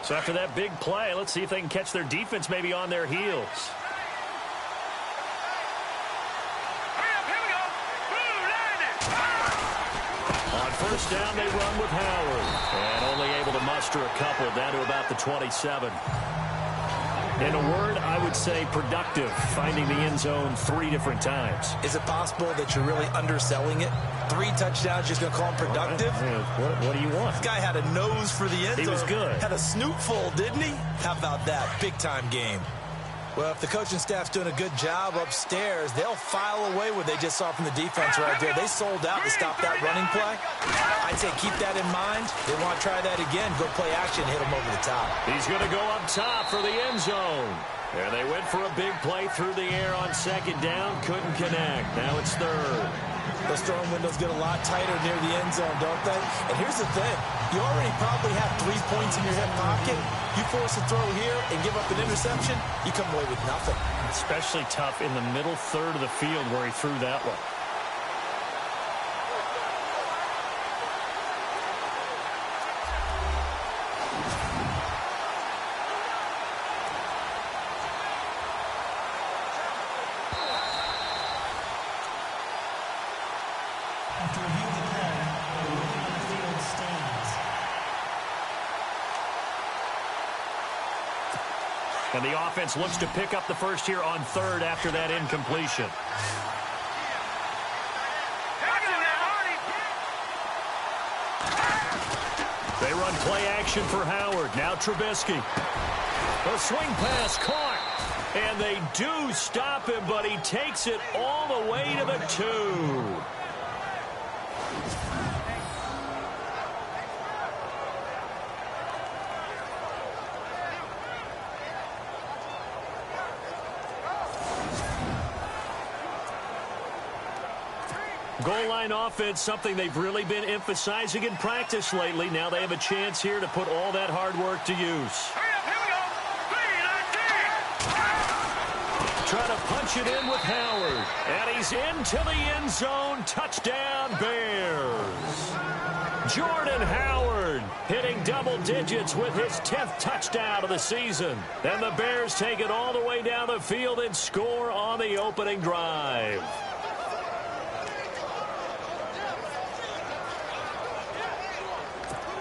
So after that big play, let's see if they can catch their defense maybe on their heels. On first down, they run with Howard. And only able to muster a couple down to about the 27. In a word, I would say productive, finding the end zone 3 different times. Is it possible that you're really underselling it? 3 touchdowns, just going to call him productive? Right. What do you want? This guy had a nose for the end zone. He was good. Had a snoot full, didn't he? How about that? Big-time game. Well, if the coaching staff's doing a good job upstairs, they'll file away what they just saw from the defense right there. They sold out to stop that running play. I'd say keep that in mind. They want to try that again. Go play action, hit them over the top. He's going to go up top for the end zone. And they went for a big play through the air on second down. Couldn't connect. Now it's third. Those throwing windows get a lot tighter near the end zone, don't they? And here's the thing. You already probably have 3 points in your hip pocket. You force a throw here and give up an interception, you come away with nothing. Especially tough in the middle third of the field where he threw that one. And the offense looks to pick up the first here on third after that incompletion. They run play action for Howard. Now Trubisky. A swing pass caught. And they do stop him, but he takes it all the way to the 2. Goal line offense, something they've really been emphasizing in practice lately. Now they have a chance here to put all that hard work to use. Trying to punch it in with Howard. And he's into the end zone. Touchdown, Bears. Jordan Howard hitting double digits with his 10th touchdown of the season. And the Bears take it all the way down the field and score on the opening drive.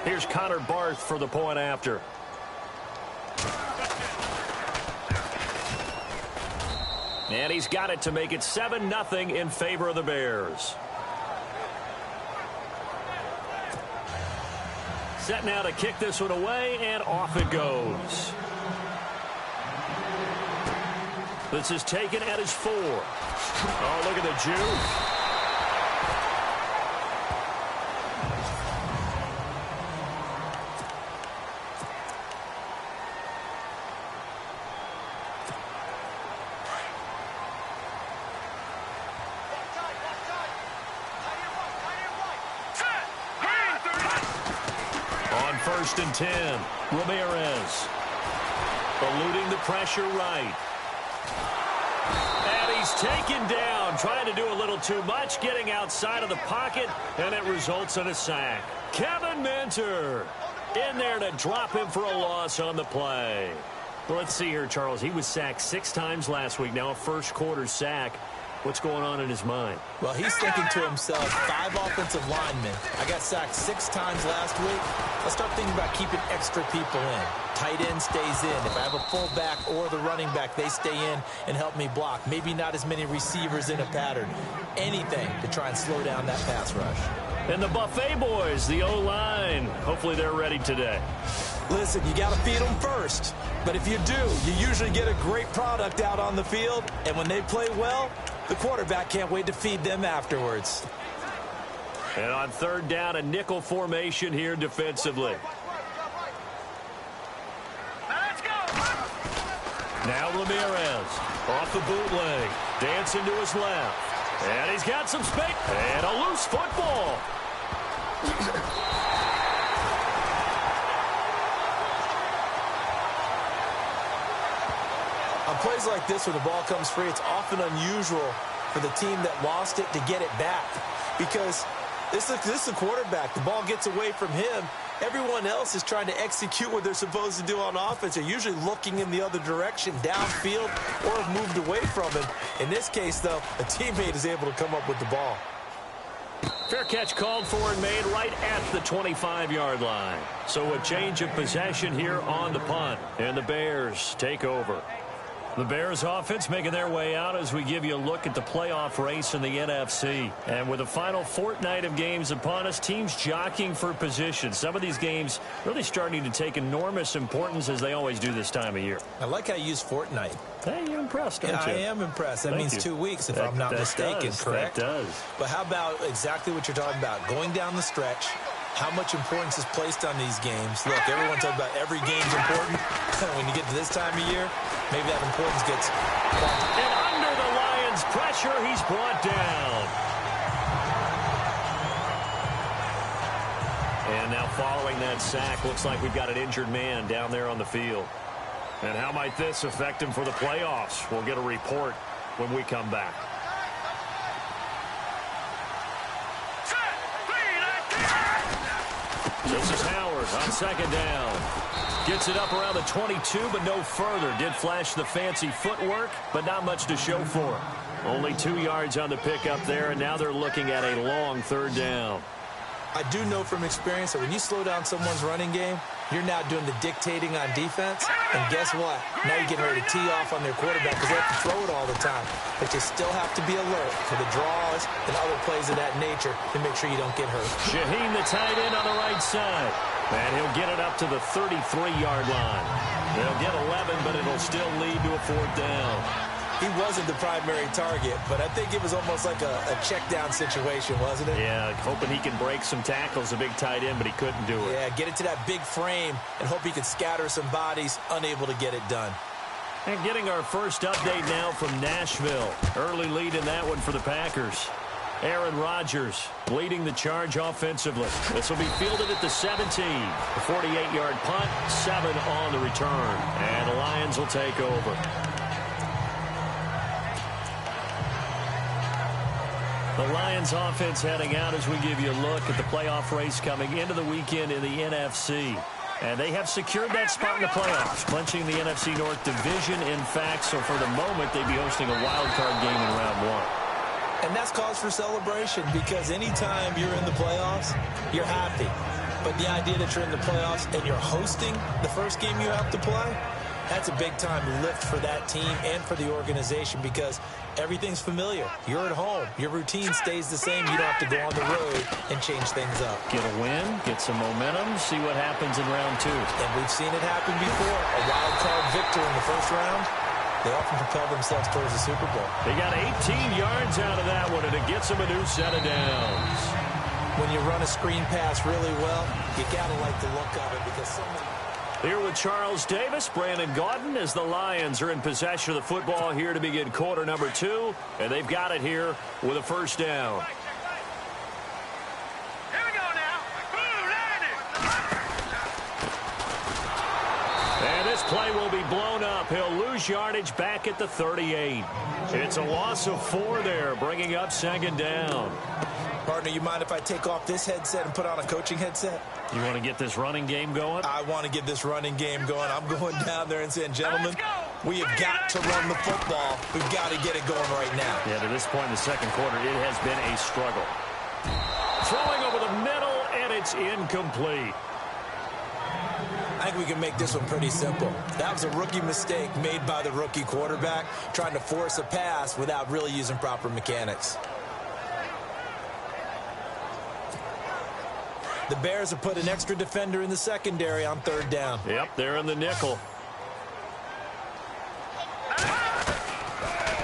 Here's Connor Barth for the point after. And he's got it to make it 7-0 in favor of the Bears. Set now to kick this one away, and off it goes. This is taken at his 4. Oh, look at the juke. First and 10. Ramirez. Eluding the pressure right. And he's taken down. Trying to do a little too much. Getting outside of the pocket. And it results in a sack. Kevin Minter in there to drop him for a loss on the play. Well, let's see here, Charles. He was sacked 6 times last week. Now a first quarter sack. What's going on in his mind? Well, he's thinking to himself, 5 offensive linemen. I got sacked 6 times last week. Let's start thinking about keeping extra people in. Tight end stays in. If I have a fullback or the running back, they stay in and help me block. Maybe not as many receivers in a pattern. Anything to try and slow down that pass rush. And the Buffet boys, the O-line. Hopefully they're ready today. Listen, you got to feed them first. But if you do, you usually get a great product out on the field. And when they play well, the quarterback can't wait to feed them afterwards. And on third down, a nickel formation here defensively. Let's go. Now Ramirez off the bootleg. Dancing to his left. And he's got some space. And a loose football. On plays like this where the ball comes free, it's often unusual for the team that lost it to get it back. Because this is a quarterback. The ball gets away from him, Everyone else is trying to execute what they're supposed to do on offense. They're usually looking in the other direction, downfield, or have moved away from it. In this case, though, a teammate is able to come up with the ball. Fair catch called for and made right at the 25-yard line. So a change of possession here on the punt, and the Bears take over. The Bears offense making their way out as we give you a look at the playoff race in the NFC. And with the final fortnight of games upon us, teams jockeying for position. Some of these games really starting to take enormous importance as they always do this time of year. I like how you use fortnight. Hey, you're impressed, aren't you? I am impressed. That means 2 weeks, if I'm not mistaken, correct? That does. But how about exactly what you're talking about? Going down the stretch, how much importance is placed on these games. Look, everyone talks about every game's important. When you get to this time of year, maybe that importance gets bumped. And under the Lions' pressure, he's brought down. And now following that sack, looks like we've got an injured man down there on the field. And how might this affect him for the playoffs? We'll get a report when we come back. This is Howard on second down. Gets it up around the 22, but no further. Did flash the fancy footwork, but not much to show for it. Only 2 yards on the pickup there, and now they're looking at a long third down. I do know from experience that when you slow down someone's running game, you're now doing the dictating on defense. And guess what? Now you're getting ready to tee off on their quarterback because they have to throw it all the time. But you still have to be alert for the draws and other plays of that nature to make sure you don't get hurt. Shaheen, the tight end, on the right side. And he'll get it up to the 33-yard line. They'll get 11, but it'll still lead to a fourth down. He wasn't the primary target, but I think it was almost like a check-down situation, wasn't it? Yeah, hoping he can break some tackles, a big tight end, but he couldn't do it. Yeah, get it to that big frame and hope he could scatter some bodies, unable to get it done. And getting our first update now from Nashville. Early lead in that one for the Packers. Aaron Rodgers leading the charge offensively. This will be fielded at the 17. A 48-yard punt, 7 on the return. And the Lions will take over. The Lions offense heading out as we give you a look at the playoff race coming into the weekend in the NFC. And they have secured that spot in the playoffs, clinching the NFC North division, in fact. So for the moment, they'd be hosting a wild card game in round 1. And that's cause for celebration because anytime you're in the playoffs, you're happy. But the idea that you're in the playoffs and you're hosting the first game you have to play, that's a big-time lift for that team and for the organization because everything's familiar. You're at home. Your routine stays the same. You don't have to go on the road and change things up. Get a win, get some momentum, see what happens in round 2. And we've seen it happen before. A wild card victor in the first round, they often propel themselves towards the Super Bowl. They got 18 yards out of that one, and it gets them a new set of downs. When you run a screen pass really well, you got to like the look of it because someone... Here with Charles Davis, Brandon Gaudin, as the Lions are in possession of the football here to begin quarter number 2, and they've got it here with a first down. Here we go now. And this play will be blown up. He'll lose yardage back at the 38. It's a loss of 4 there, bringing up second down. Partner, you mind if I take off this headset and put on a coaching headset? You want to get this running game going? I want to get this running game going. I'm going down there and saying, gentlemen, we have got to run the football. We've got to get it going right now. Yeah, to this point in the second quarter, it has been a struggle. Throwing over the middle, and it's incomplete. I think we can make this one pretty simple. That was a rookie mistake made by the rookie quarterback, trying to force a pass without really using proper mechanics. The Bears have put an extra defender in the secondary on third down. Yep, they're in the nickel.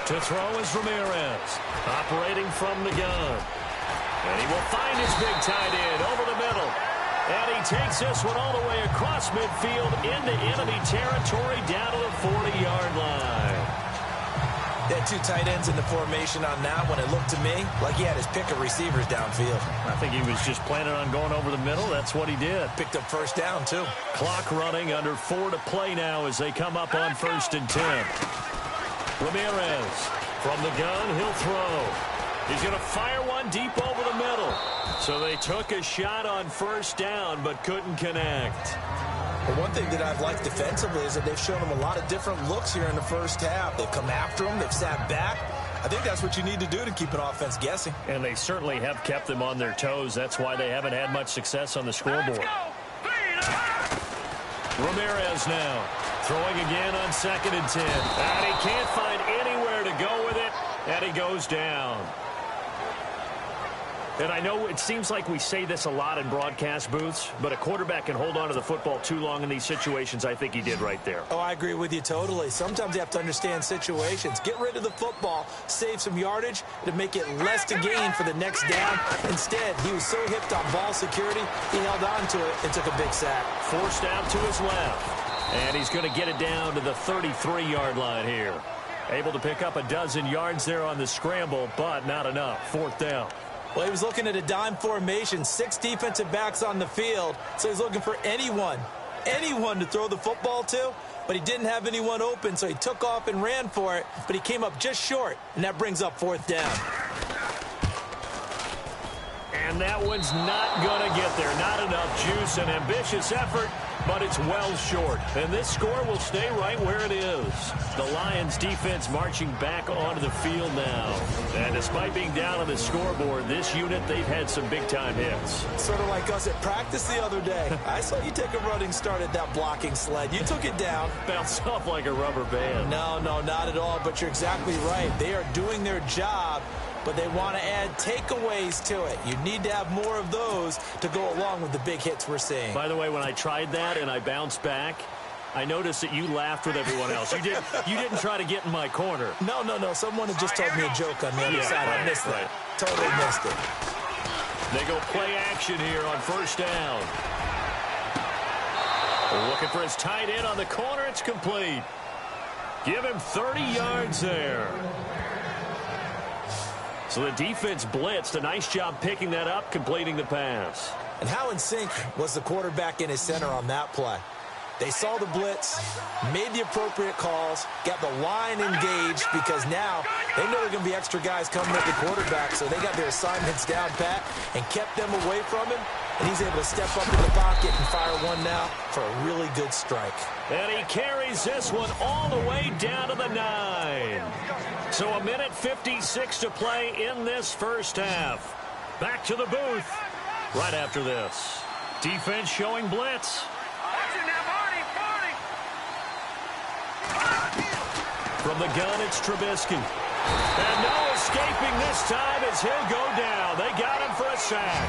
To throw is Ramirez, operating from the gun. And he will find his big tight end over the middle. And he takes this one all the way across midfield into enemy territory down to the 40-yard line. They had 2 tight ends in the formation on that one. It looked to me like he had his pick of receivers downfield. I think he was just planning on going over the middle. That's what he did. Picked up first down, too. Clock running, under 4 to play now as they come up on 1st and 10. Ramirez from the gun, he'll throw. He's going to fire one deep over the middle. So they took a shot on first down but couldn't connect. Well, one thing that I've liked defensively is that they've shown them a lot of different looks here in the first half. They've come after them. They've sat back. I think that's what you need to do to keep an offense guessing. And they certainly have kept them on their toes. That's why they haven't had much success on the scoreboard. Ramirez now throwing again on 2nd and 10. And he can't find anywhere to go with it, and he goes down. And I know it seems like we say this a lot in broadcast booths, but a quarterback can hold on to the football too long in these situations. I think he did right there. Oh, I agree with you totally. Sometimes you have to understand situations. Get rid of the football, save some yardage to make it less to gain for the next down. Instead, he was so hipped on ball security, he held on to it and took a big sack. Forced out to his left, and he's going to get it down to the 33-yard line here. Able to pick up a dozen yards there on the scramble, but not enough. 4th down. Well, he was looking at a dime formation, 6 defensive backs on the field, so he's looking for anyone to throw the football to, but he didn't have anyone open, so he took off and ran for it, but he came up just short, and that brings up 4th down. And that one's not going to get there. Not enough juice. An ambitious effort, but it's well short. And this score will stay right where it is. The Lions defense marching back onto the field now. And despite being down on the scoreboard, this unit, they've had some big-time hits. Sort of like us at practice the other day. I saw you take a running start at that blocking sled. You took it down. Bounced off like a rubber band. No, not at all, but you're exactly right. They are doing their job, but they want to add takeaways to it. You need to have more of those to go along with the big hits we're seeing. By the way, when I tried that and I bounced back, I noticed that you laughed with everyone else. You didn't try to get in my corner. No. Someone had just told me a joke on the other side. I missed that. Totally missed it. They go play action here on 1st down. Looking for his tight end on the corner. It's complete. Give him 30 yards there. So the defense blitzed. A nice job picking that up, completing the pass. And how in sync was the quarterback in his center on that play? They saw the blitz, made the appropriate calls, got the line engaged because now they know there are going to be extra guys coming at the quarterback, so they got their assignments down pat and kept them away from him, and he's able to step up in the pocket and fire one now for a really good strike. And he carries this one all the way down to the 9. So 1:56 to play in this first half. Back to the booth right after this. Defense showing blitz. From the gun, it's Trubisky. And no escaping this time as he'll go down. They got him for a sack.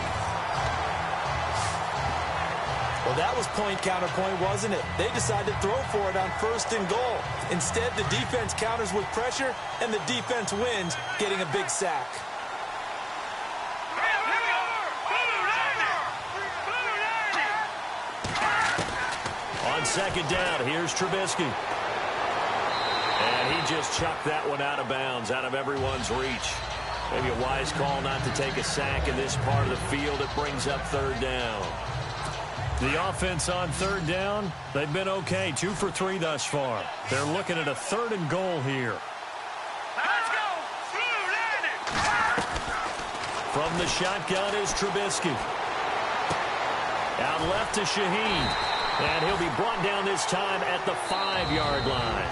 Well, that was point counterpoint, wasn't it? They decided to throw for it on 1st and goal. Instead, the defense counters with pressure, and the defense wins, getting a big sack. On 2nd down, here's Trubisky. And he just chucked that one out of bounds, out of everyone's reach. Maybe a wise call not to take a sack in this part of the field. It brings up 3rd down. The offense on 3rd down, they've been okay. 2 for 3 thus far. They're looking at a 3rd and goal here. Let's go! From the shotgun is Trubisky. Out left to Shaheen. And he'll be brought down this time at the 5-yard line.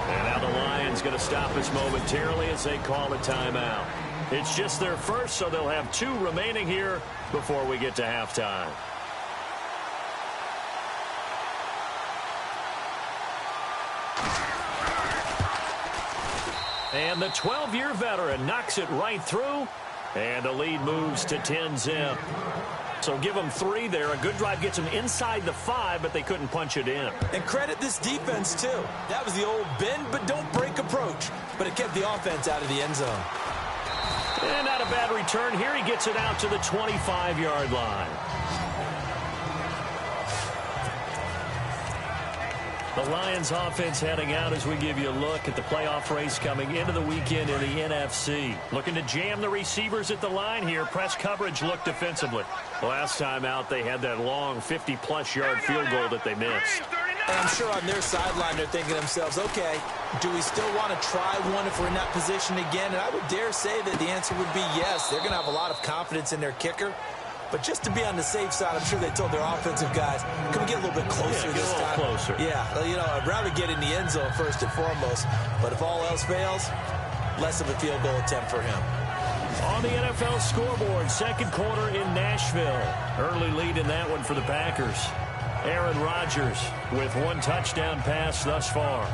And now the Lions going to stop us momentarily as they call a timeout. It's just their first, so they'll have 2 remaining here before we get to halftime. And the 12-year veteran knocks it right through, and the lead moves to 10-zip. So give them 3 there. A good drive gets them inside the 5, but they couldn't punch it in. And credit this defense, too. That was the old bend but don't break approach, but it kept the offense out of the end zone. And not a bad return here. He gets it out to the 25-yard line. The Lions offense heading out as we give you a look at the playoff race coming into the weekend in the NFC. Looking to jam the receivers at the line here. Press coverage look defensively. Last time out, they had that long 50-plus yard field goal that they missed. And I'm sure on their sideline they're thinking to themselves, okay, do we still want to try one if we're in that position again? And I would dare say that the answer would be yes. They're going to have a lot of confidence in their kicker. But just to be on the safe side, I'm sure they told their offensive guys, can we get a little bit closer this time? Closer. Yeah, you know, I'd rather get in the end zone first and foremost. But if all else fails, less of a field goal attempt for him. On the NFL scoreboard, second quarter in Nashville. Early lead in that one for the Packers. Aaron Rodgers with one touchdown pass thus far.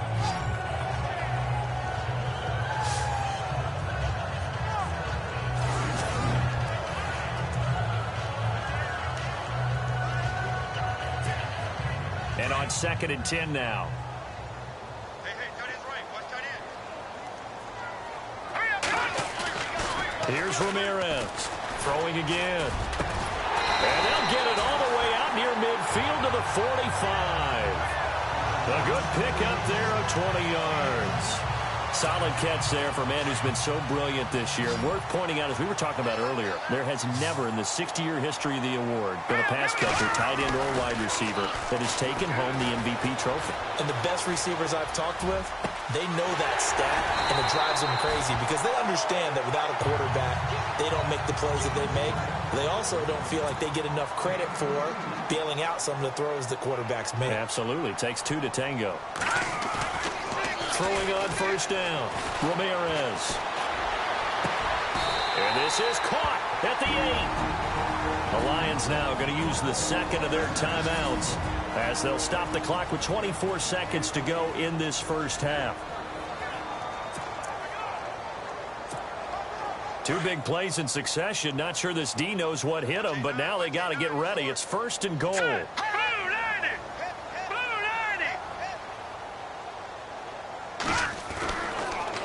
And on 2nd and 10 now. Here's Ramirez throwing again. And they'll get it all the way out near midfield to the 45. A good pick up there of 20 yards. Solid catch there for a man who's been so brilliant this year. Worth pointing out, as we were talking about earlier, there has never in the 60-year history of the award been a pass catcher, tight end, or wide receiver that has taken home the MVP trophy. And the best receivers I've talked with, they know that stat, and it drives them crazy because they understand that without a quarterback, they don't make the plays that they make. They also don't feel like they get enough credit for bailing out some of the throws that quarterbacks make. Absolutely. Takes two to tango. Throwing on first down, Ramirez. And this is caught at the 8. The Lions now going to use the second of their timeouts as they'll stop the clock with 24 seconds to go in this first half. Two big plays in succession. Not sure this D knows what hit him, but now they got to get ready. It's 1st and goal.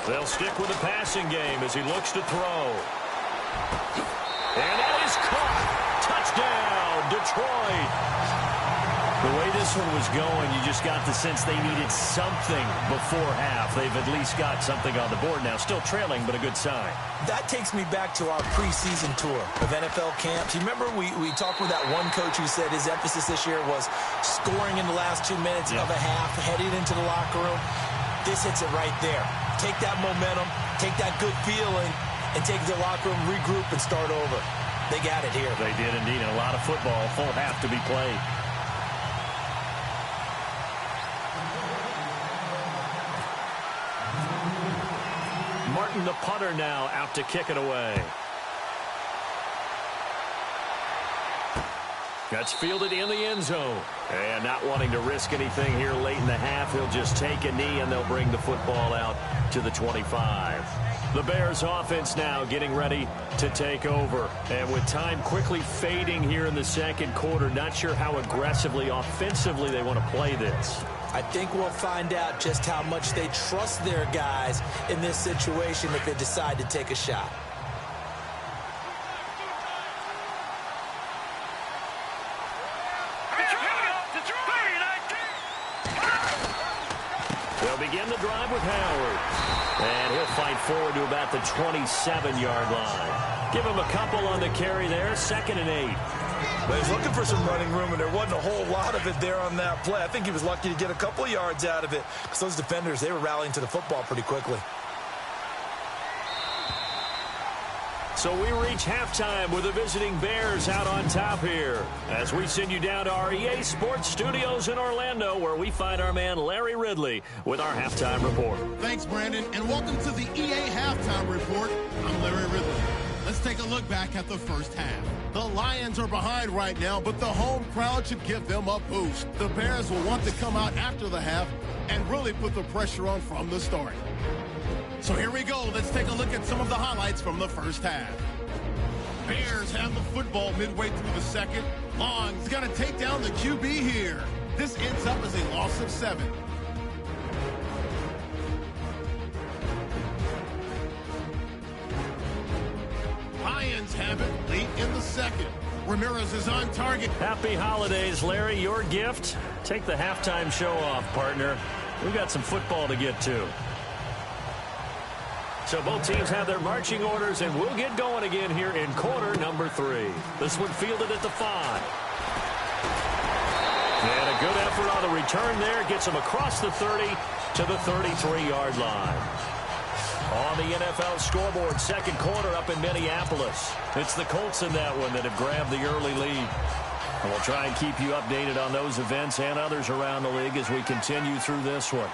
They'll stick with the passing game as he looks to throw. And that is caught. Touchdown, Detroit. The way this one was going, you just got the sense they needed something before half. They've at least got something on the board now. Still trailing, but a good sign. That takes me back to our preseason tour of NFL camps. You remember we talked with that one coach who said his emphasis this year was scoring in the last 2 minutes of a half, heading into the locker room. This hits it right there. Take that momentum, take that good feeling, and take the locker room, regroup, and start over. They got it here. They did indeed. And a lot of football, full half to be played. Martin, the punter, now out to kick it away. That's fielded in the end zone. And not wanting to risk anything here late in the half, he'll just take a knee and they'll bring the football out to the 25. The Bears offense now getting ready to take over. And with time quickly fading here in the second quarter, not sure how aggressively, offensively they want to play this. I think we'll find out just how much they trust their guys in this situation if they decide to take a shot. They'll begin the drive with Howard. And he'll fight forward to about the 27-yard line. Give him a couple on the carry there, 2nd and 8. But he's looking for some running room, and there wasn't a whole lot of it there on that play. I think he was lucky to get a couple of yards out of it because those defenders, they were rallying to the football pretty quickly. So we reach halftime with the visiting Bears out on top here as we send you down to our EA Sports Studios in Orlando, where we find our man Larry Ridley with our halftime report. Thanks, Brandon, and welcome to the EA Halftime Report. I'm Larry Ridley. Let's take a look back at the first half. The Lions are behind right now, but the home crowd should give them a boost. The Bears will want to come out after the half and really put the pressure on from the start. So here we go. Let's take a look at some of the highlights from the first half. Bears have the football midway through the second. Long's going to take down the QB here. This ends up as a loss of 7. Lions have it late in the second. Ramirez is on target. Happy holidays, Larry. Your gift. Take the halftime show off, partner. We've got some football to get to. So both teams have their marching orders, and we'll get going again here in quarter number 3. This one fielded at the 5. And a good effort on the return there. Gets him across the 30 to the 33-yard line. On the NFL scoreboard, second quarter up in Minneapolis. It's the Colts in that one that have grabbed the early lead. And we'll try and keep you updated on those events and others around the league as we continue through this one.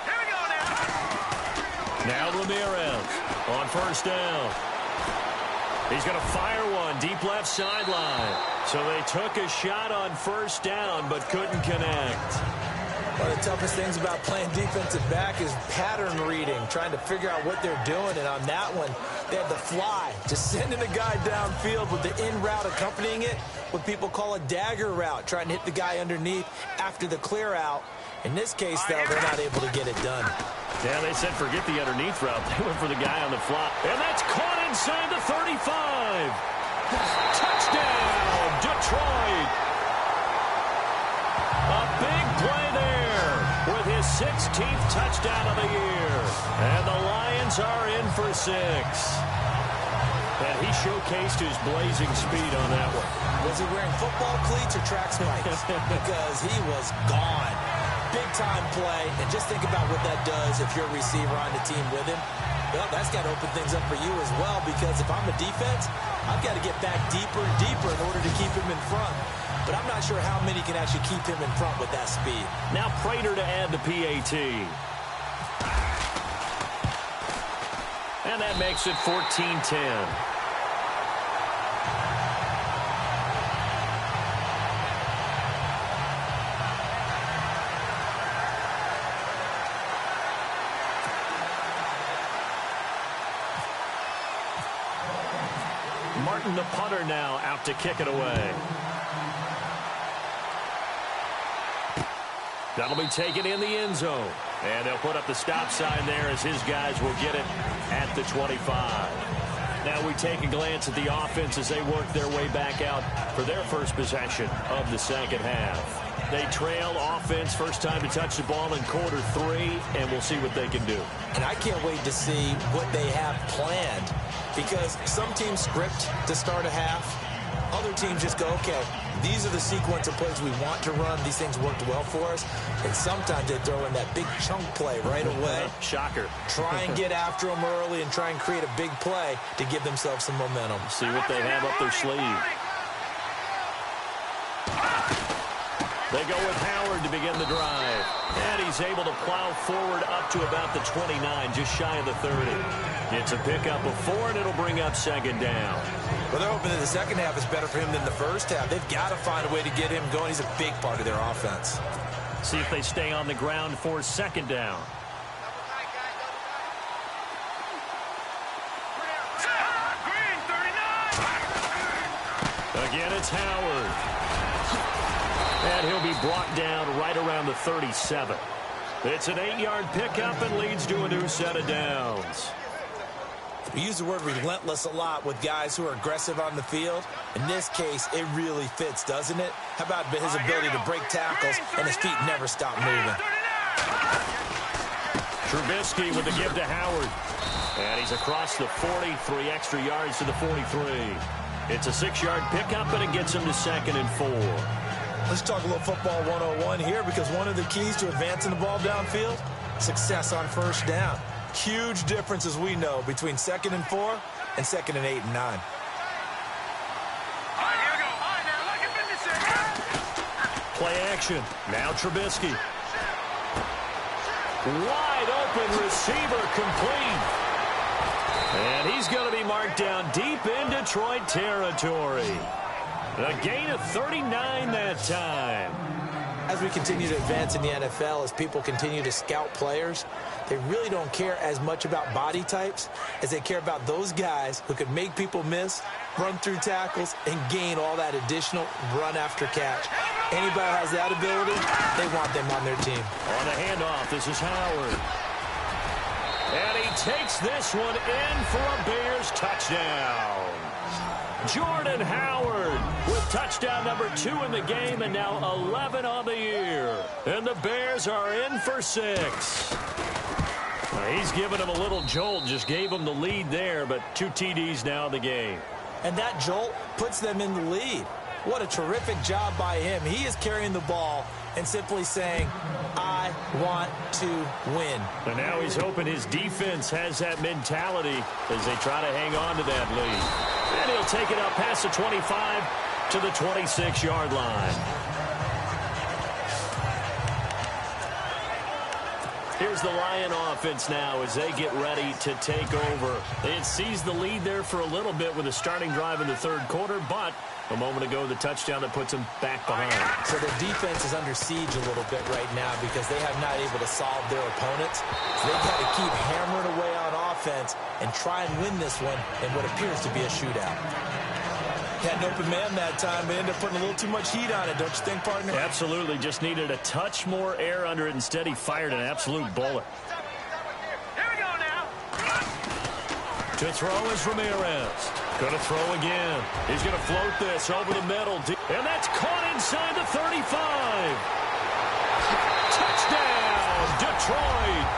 Here we go now. Now Ramirez on first down. He's going to fire one deep left sideline. So they took a shot on first down but couldn't connect. One of the toughest things about playing defensive back is pattern reading, trying to figure out what they're doing. And on that one, they had the fly, just sending a guy downfield with the in route accompanying it, what people call a dagger route, trying to hit the guy underneath after the clear out. In this case, though, they're not able to get it done. Yeah, they said forget the underneath route. They went for the guy on the fly. And that's caught inside the 35. Touchdown, Detroit. A big play there with his 16th touchdown of the year. And the Lions are in for 6. And he showcased his blazing speed on that one. Was he wearing football cleats or track spikes? Because he was gone. Big-time play. And just think about what that does if you're a receiver on the team with him. Well, that's got to open things up for you as well, because if I'm a defense, I've got to get back deeper and deeper in order to keep him in front. But I'm not sure how many can actually keep him in front with that speed. Now Prater to add the PAT. And that makes it 14-10. Martin, the punter, now out to kick it away. That'll be taken in the end zone. And they'll put up the stop sign there as his guys will get it at the 25. Now we take a glance at the offense as they work their way back out for their first possession of the second half. They trail offense, first time to touch the ball in quarter 3, and we'll see what they can do. And I can't wait to see what they have planned, because some teams script to start a half. Other teams just go, okay, these are the sequence of plays we want to run. These things worked well for us. And sometimes they throw in that big chunk play right away. Shocker. Try and get after them early and try and create a big play to give themselves some momentum. See what they have up their sleeve. They go with Howard to begin the drive. And he's able to plow forward up to about the 29, just shy of the 30. It's a pickup of 4, and it'll bring up second down. Well, they're hoping that the second half is better for him than the first half. They've got to find a way to get him going. He's a big part of their offense. See if they stay on the ground for second down. Green, 39. Again, it's Howard. And he'll be brought down right around the 37. It's an 8-yard pickup and leads to a new set of downs. We use the word relentless a lot with guys who are aggressive on the field. In this case, it really fits, doesn't it? How about his ability to break tackles and his feet never stop moving? Trubisky with the give to Howard. And he's across the 40, 3 extra yards to the 43. It's a 6-yard pickup, and it gets him to 2nd and 4. Let's talk a little football 101 here, because one of the keys to advancing the ball downfield, success on first down. Huge difference, as we know, between 2nd and 4 and 2nd and 8 and 9. All right, here we go. All right, now, look at business. Play action. Now Trubisky. Wide open receiver, complete. And he's going to be marked down deep in Detroit territory. A gain of 39 that time. As we continue to advance in the NFL, as people continue to scout players, they really don't care as much about body types as they care about those guys who can make people miss, run through tackles, and gain all that additional run after catch. Anybody who has that ability, they want them on their team. On the handoff, this is Howard. And he takes this one in for a Bears touchdown. Jordan Howard with touchdown number 2 in the game, and now 11 on the year. And the Bears are in for 6. He's given him a little jolt, just gave him the lead there, but 2 TDs now in the game. And that jolt puts them in the lead. What a terrific job by him. He is carrying the ball and simply saying, I want to win. And now he's hoping his defense has that mentality as they try to hang on to that lead. And he'll take it up past the 25 to the 26-yard line. Here's the Lion offense now as they get ready to take over. They had seized the lead there for a little bit with a starting drive in the third quarter, but a moment ago, the touchdown that puts them back behind. So their defense is under siege a little bit right now because they have not able to solve their opponents. So they've got to keep hammering away on offense and try and win this one in what appears to be a shootout. Had an open man that time, but ended up putting a little too much heat on it, don't you think, partner? Absolutely. Just needed a touch more air under it. Instead, he fired an absolute bullet. Here we go now. To throw is Ramirez. Going to throw again. He's going to float this over the middle. And that's caught inside the 35. Touchdown, Detroit.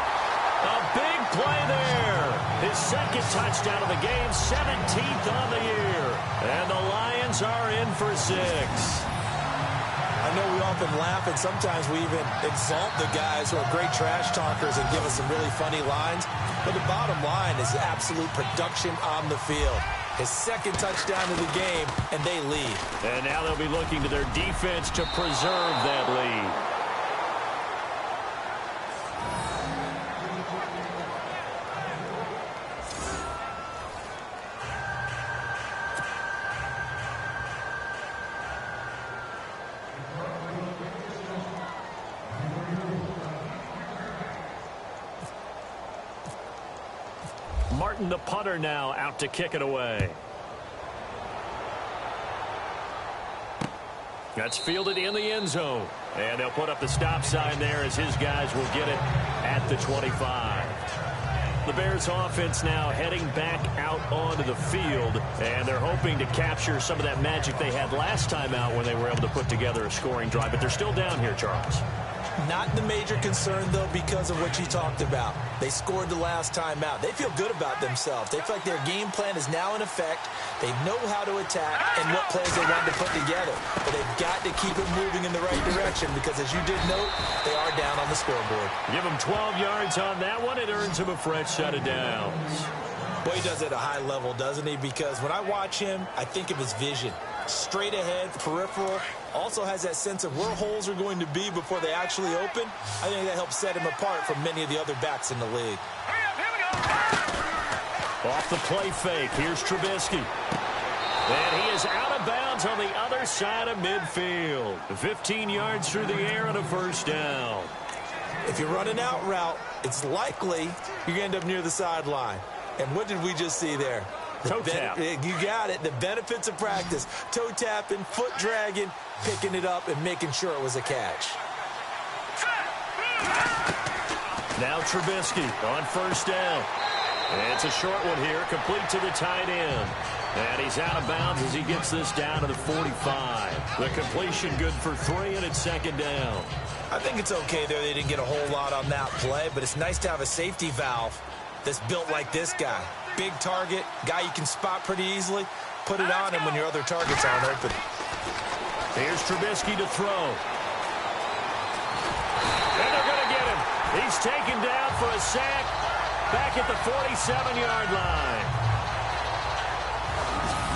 A big play there. His second touchdown of the game, 17th on the year. And the Lions are in for 6. I know we often laugh, and sometimes we even exalt the guys who are great trash talkers and give us some really funny lines. But the bottom line is absolute production on the field. His second touchdown of the game, and they lead. And now they'll be looking to their defense to preserve that lead. Martin, the punter, now out to kick it away. That's fielded in the end zone. And they'll put up the stop sign there as his guys will get it at the 25. The Bears offense now heading back out onto the field, and they're hoping to capture some of that magic they had last time out when they were able to put together a scoring drive. But they're still down here, Charles. Not the major concern, though, because of what you talked about. They scored the last time out. They feel good about themselves. They feel like their game plan is now in effect. They know how to attack and what plays they want to put together. But they've got to keep it moving in the right direction because, as you did note, they are down on the scoreboard. Give them 12 yards on that one. It earns him a fresh set of downs. Well, he does it at a high level, doesn't he? Because when I watch him, I think of his vision. Straight ahead, peripheral, also has that sense of where holes are going to be before they actually open. I think that helps set him apart from many of the other backs in the league. Off the play fake, here's Trubisky. And he is out of bounds on the other side of midfield. 15 yards through the air and a first down. If you're running out route, it's likely you're going to end up near the sideline. And what did we just see there? Toe tap. You got it. The benefits of practice. Toe tapping, foot dragging, picking it up, and making sure it was a catch. Now Trubisky on first down. And it's a short one here, complete to the tight end. And he's out of bounds as he gets this down to the 45. The completion good for 3, and it's second down. I think it's okay there. They didn't get a whole lot on that play, but it's nice to have a safety valve that's built like this guy. Big target, guy you can spot pretty easily. Put it on him when your other targets aren't open. Here's Trubisky to throw. And they're going to get him. He's taken down for a sack back at the 47-yard line.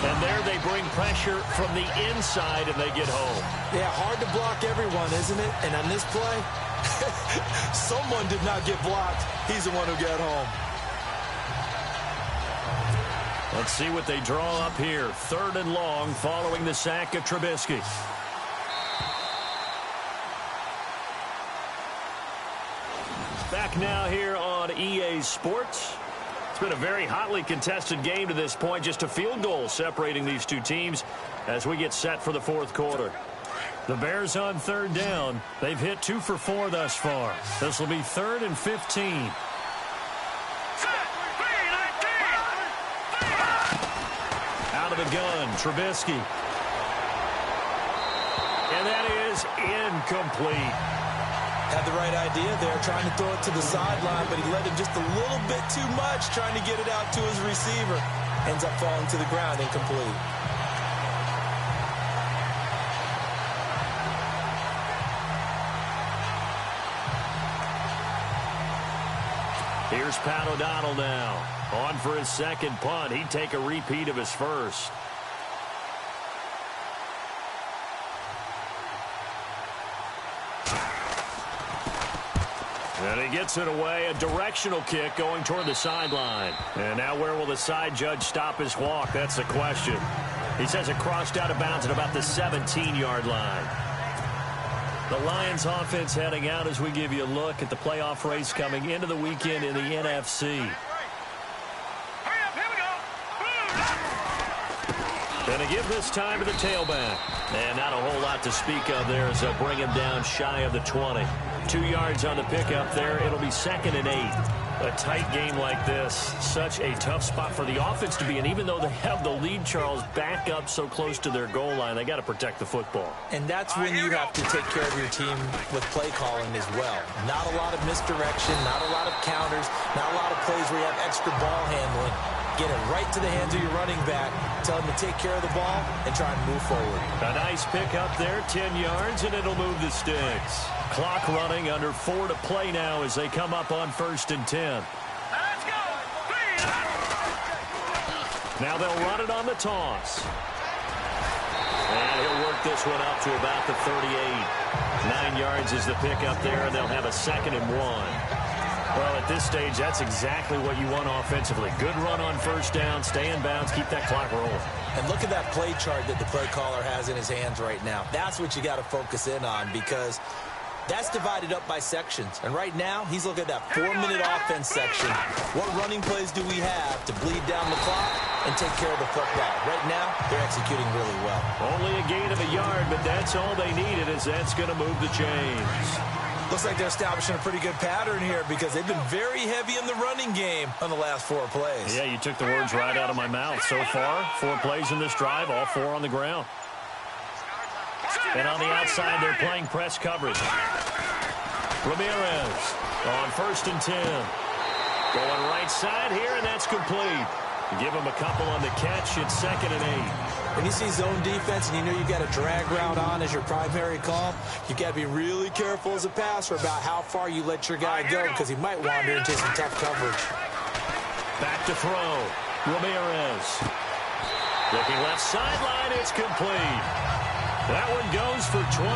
And there they bring pressure from the inside, and they get home. Yeah, hard to block everyone, isn't it? And on this play, someone did not get blocked. He's the one who got home. Let's see what they draw up here. 3rd and long following the sack of Trubisky. Back now here on EA Sports. It's been a very hotly contested game to this point. Just a field goal separating these two teams as we get set for the fourth quarter. The Bears on 3rd down. They've hit 2 for 4 thus far. This will be 3rd and 15. Out of the gun, Trubisky. And that is incomplete. Had the right idea there, trying to throw it to the sideline, but he led him just a little bit too much, trying to get it out to his receiver. Ends up falling to the ground, incomplete. Here's Pat O'Donnell now. On for his second punt. He'd take a repeat of his first. And he gets it away. A directional kick going toward the sideline. And now where will the side judge stop his walk? That's the question. He says it crossed out of bounds at about the 17-yard line. The Lions offense heading out as we give you a look at the playoff race coming into the weekend in the NFC. Going to give this time to the tailback. And not a whole lot to speak of there as they'll bring him down shy of the 20. 2 yards on the pickup there. It'll be 2nd and 8. A tight game like this, such a tough spot for the offense to be in. Even though they have the lead, Charles, back up so close to their goal line, they got to protect the football. And that's when you have to take care of your team with play calling as well. Not a lot of misdirection, not a lot of counters, not a lot of plays where you have extra ball handling. Get it right to the hands of your running back, tell him to take care of the ball, and try and move forward. A nice pickup there, 10 yards, and it'll move the sticks. Clock running, under 4 to play now as they come up on 1st and 10. Let's go. Now they'll run it on the toss. And he'll work this one up to about the 38. 9 yards is the pickup there, and they'll have a 2nd and 1. Well, at this stage, that's exactly what you want offensively. Good run on 1st down, stay in bounds, keep that clock rolling. And look at that play chart that the play caller has in his hands right now. That's what you got to focus in on because that's divided up by sections. And right now, he's looking at that 4-minute offense section. What running plays do we have to bleed down the clock and take care of the football? Right now, they're executing really well. Only a gain of a yard, but that's all they needed as that's going to move the chains. Looks like they're establishing a pretty good pattern here because they've been very heavy in the running game on the last 4 plays. Yeah, you took the words right out of my mouth. So far, 4 plays in this drive, all 4 on the ground. And on the outside, they're playing press coverage. Ramirez on 1st and 10. Going right side here, and that's complete. Give him a couple on the catch. It's 2nd and 8. When you see zone defense and you know you've got a drag route on as your primary call, you've got to be really careful as a passer about how far you let your guy go because he might wander into some tough coverage. Back to throw. Ramirez. Looking left sideline. It's complete. That one goes for 24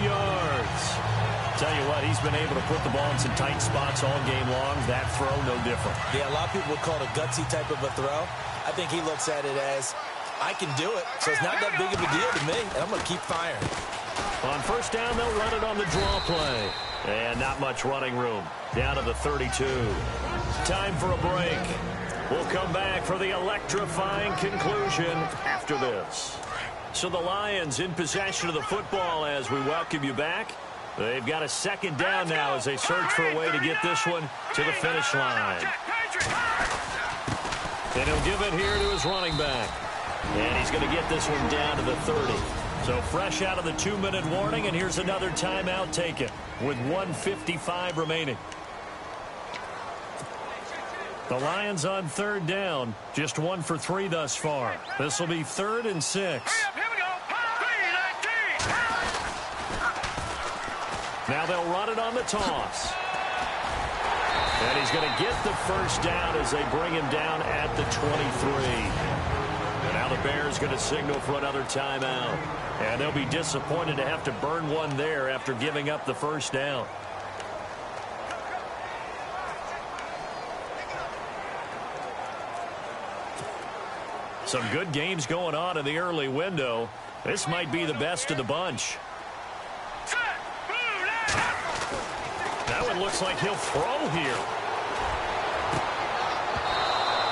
yards. Tell you what, he's been able to put the ball in some tight spots all game long. That throw, no different. Yeah, a lot of people would call it a gutsy type of a throw. I think he looks at it as, I can do it, so it's not that big of a deal to me, and I'm going to keep firing. On 1st down, they'll run it on the draw play. And not much running room. Down to the 32. Time for a break. We'll come back for the electrifying conclusion after this. So the Lions in possession of the football as we welcome you back. They've got a 2nd down now as they search for a way to get this one to the finish line. And he'll give it here to his running back. And he's going to get this one down to the 30. So fresh out of the 2-minute warning, and here's another timeout taken with 1:55 remaining. The Lions on 3rd down, just 1 for 3 thus far. This will be 3rd and 6. Now they'll run it on the toss. And he's going to get the 1st down as they bring him down at the 23. And now the Bears going to signal for another timeout. And they'll be disappointed to have to burn one there after giving up the 1st down. Some good games going on in the early window. This might be the best of the bunch. That one looks like he'll throw here.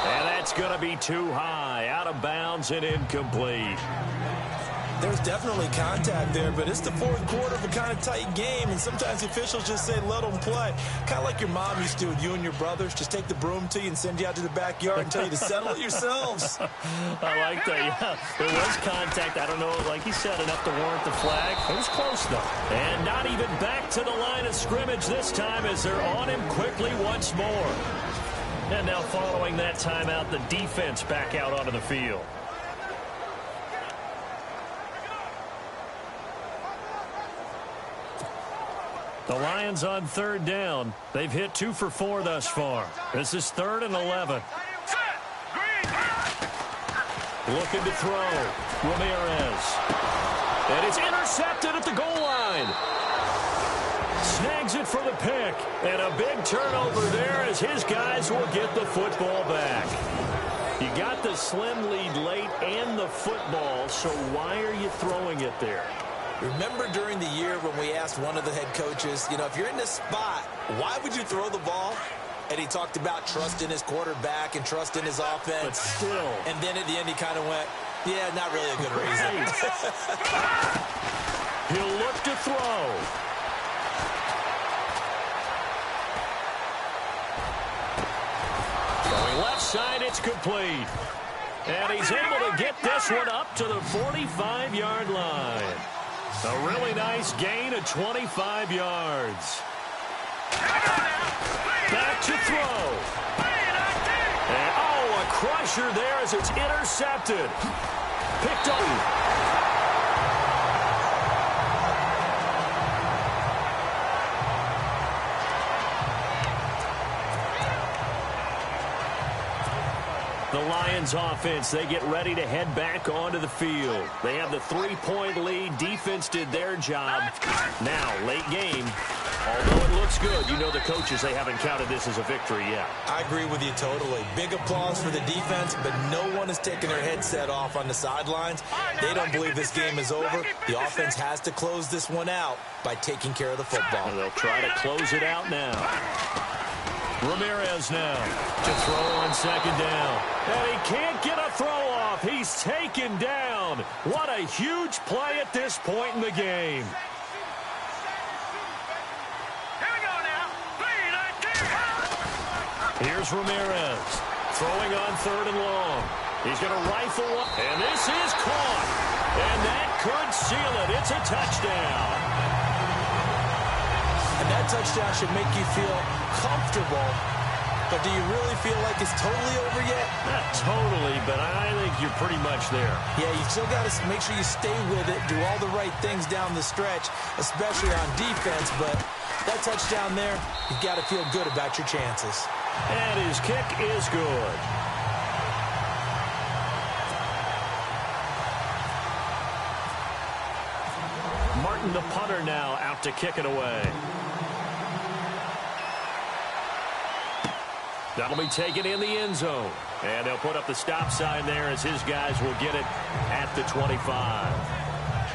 And that's going to be too high. Out of bounds and incomplete. There's definitely contact there, but it's the 4th quarter of a kind of tight game, and sometimes the officials just say, let them play. Kind of like your mom used to with you and your brothers. Just take the broom to you and send you out to the backyard and tell you to settle it yourselves. I like that, yeah. There was contact. I don't know, like he said, enough to warrant the flag. It was close, though. And not even back to the line of scrimmage this time as they're on him quickly once more. And now following that timeout, the defense back out onto the field. The Lions on third down. They've hit 2 for 4 thus far. This is 3rd and 11. Looking to throw. Ramirez. And it's intercepted at the goal line. Snags it for the pick. And a big turnover there as his guys will get the football back. You got the slim lead late and the football, so why are you throwing it there? Remember during the year when we asked one of the head coaches, if you're in this spot, why would you throw the ball? And he talked about trust in his quarterback and trust in his offense. But still. And then at the end he kind of went, yeah, not really a good reason. He'll look to throw. Going left side, it's complete. And he's able to get this one up to the 45-yard line. A really nice gain of 25 yards. Back to throw. And, a crusher there as it's intercepted. Picked up. The Lions offense, they get ready to head back onto the field. They have the 3-point lead. Defense did their job. Now, late game. Although it looks good, the coaches, they haven't counted this as a victory yet. I agree with you totally. Big applause for the defense, but no one is taking their headset off on the sidelines. They don't believe this game is over. The offense has to close this one out by taking care of the football. And they'll try to close it out now. Ramirez now to throw on second down. And he can't get a throw off. He's taken down. What a huge play at this point in the game. Here we go now. 3-19. Here's Ramirez throwing on 3rd and long. He's going to rifle up. And this is caught. And that could seal it. It's a touchdown. And that touchdown should make you feel comfortable. But do you really feel like it's totally over yet? Not totally, but I think you're pretty much there. Yeah, you still got to make sure you stay with it, do all the right things down the stretch, especially on defense. But that touchdown there, you've got to feel good about your chances. And his kick is good. Martin, the punter, now out to kick it away. That'll be taken in the end zone. And they'll put up the stop sign there as his guys will get it at the 25.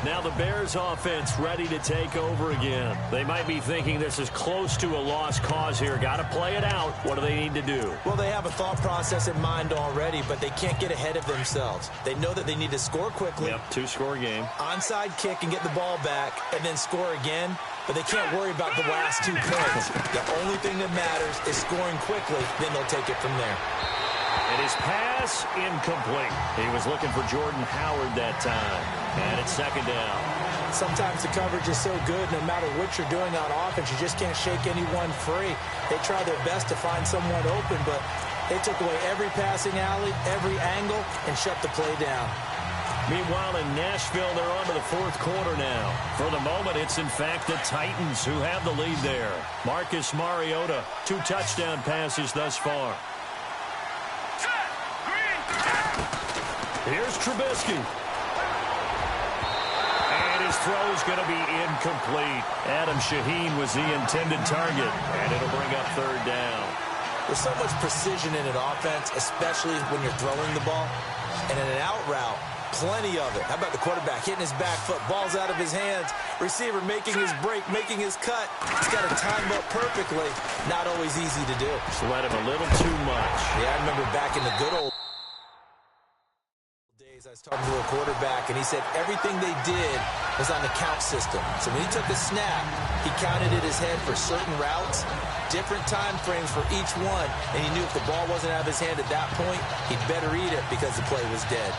Now the Bears offense ready to take over again. They might be thinking this is close to a lost cause here. Got to play it out. What do they need to do? Well, they have a thought process in mind already, but they can't get ahead of themselves. They know that they need to score quickly. Yep, 2-score game. Onside kick and get the ball back and then score again. But they can't worry about the last 2 points. The only thing that matters is scoring quickly. Then they'll take it from there. And his pass incomplete. He was looking for Jordan Howard that time. And it's second down. Sometimes the coverage is so good, no matter what you're doing on offense, you just can't shake anyone free. They try their best to find someone open, but they took away every passing alley, every angle, and shut the play down. Meanwhile, in Nashville, they're on to the 4th quarter now. For the moment, it's in fact the Titans who have the lead there. Marcus Mariota, 2 touchdown passes thus far. Here's Trubisky. And his throw's going to be incomplete. Adam Shaheen was the intended target, and it'll bring up 3rd down. There's so much precision in an offense, especially when you're throwing the ball. And in an out route, plenty of it. How about the quarterback hitting his back foot, ball's out of his hands, receiver making his break, making his cut. He's got to time up perfectly. Not always easy to do. Just let him a little too much. Yeah, I remember back in the good old days, I was talking to a quarterback, and he said everything they did was on the count system. So when he took a snap, he counted in his head for certain routes, different time frames for each one, and he knew if the ball wasn't out of his hand at that point, he'd better eat it because the play was dead.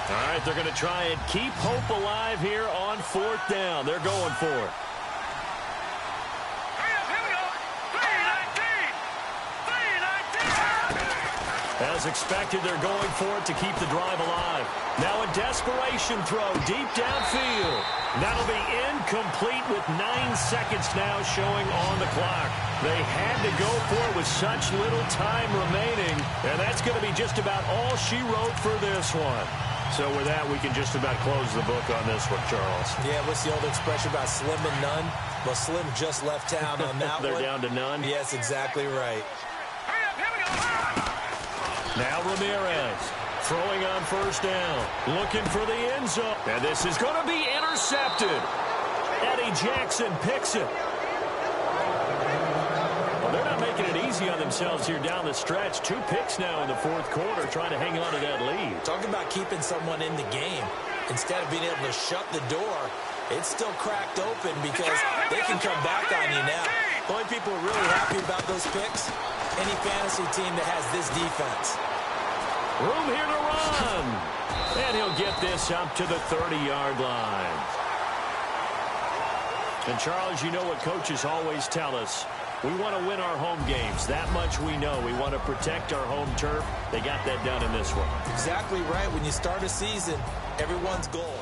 All right, they're going to try and keep hope alive here on 4th down. They're going for it. As expected, they're going for it to keep the drive alive. Now a desperation throw deep downfield. That'll be incomplete with 9 seconds now showing on the clock. They had to go for it with such little time remaining, and that's going to be just about all she wrote for this one. So with that, we can just about close the book on this one, Charles. Yeah, what's the old expression about slim and none? Well, Slim just left town on that They're one. down to none? Yes, exactly right. Here we go. Now Ramirez throwing on first down, looking for the end zone. And this is going to be intercepted. Eddie Jackson picks it. Well, they're not making it easy on themselves here down the stretch. 2 picks now in the fourth quarter, trying to hang on to that lead. Talk about keeping someone in the game. Instead of being able to shut the door, it's still cracked open because they can come back on you now. The only people who are really happy about those picks, any fantasy team that has this defense. Room here to run. And he'll get this up to the 30-yard line. And, Charles, you know what coaches always tell us. We want to win our home games. That much we know. We want to protect our home turf. They got that done in this one. Exactly right. When you start a season, everyone's goal.